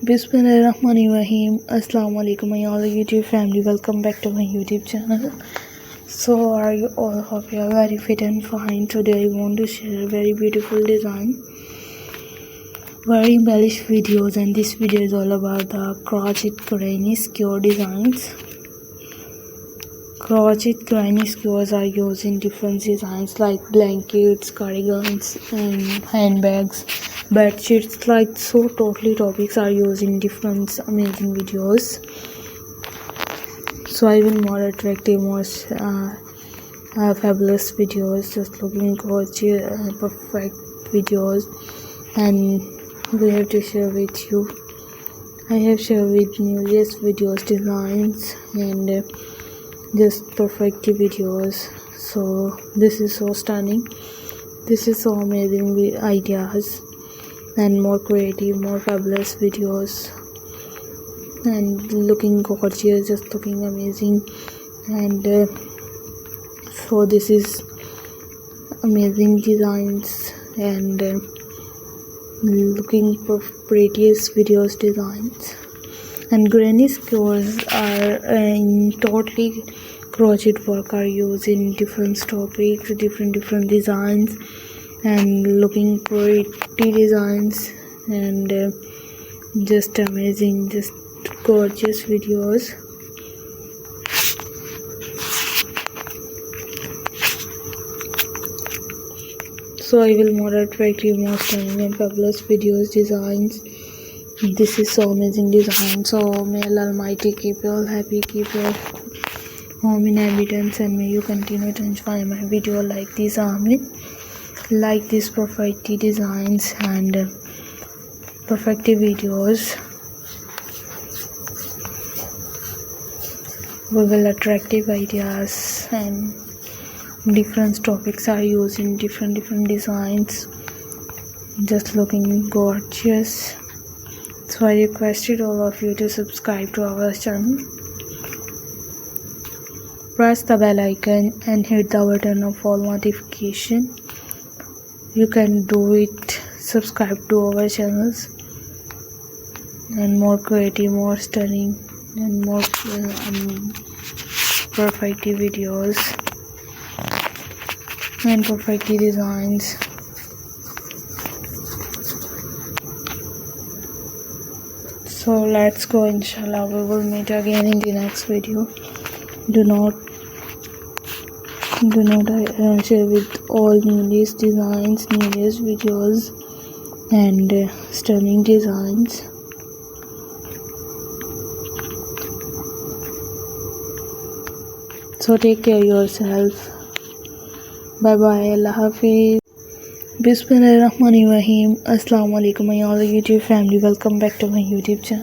Bismillahirrahmanirrahim. Assalamu alaikum my all YouTube family. Welcome back to my YouTube channel. So are you all? Hope you are very fit and fine. Today I want to share a very beautiful design, very embellished videos, and this video is all about the crochet granny skewer designs. Crochet granny skewers are used in different designs like blankets, cardigans, and handbags, bed sheets. Like so totally topics are used in different amazing videos. So I will more attractive, more fabulous videos, just looking gorgeous, perfect videos, and we have to share with you. I have shared with newest videos, designs, and just perfect videos. So this is so stunning, this is so amazing ideas, and more creative, more fabulous videos, and looking gorgeous, just looking amazing. And so this is amazing designs, and looking for prettiest videos, designs. And granny skewers are in totally crochet work, are used in different topics, different designs, and looking pretty designs, and just amazing, just gorgeous videos. So I will more attractive, more stunning and fabulous videos, designs. This is so amazing design. So may Allah Almighty keep you all happy, keep your home in abundance, and may you continue to enjoy my video like this. Amen. Like these perfect designs and perfect videos. We will attractive ideas, and different topics are used in different designs, just looking gorgeous. So I requested all of you to subscribe to our channel, press the bell icon and hit the button of all notification. You can do it, subscribe to our channels, and more creative, more stunning, and more perfect videos and perfect designs. So let's go, inshallah. We will meet again in the next video. Do not share with all newest designs, newest videos, and stunning designs. So take care of yourself. Bye bye. Allah Hafiz. Bismillahirrahmanirrahim. Assalamu alaikum my all YouTube family. Welcome back to my YouTube channel.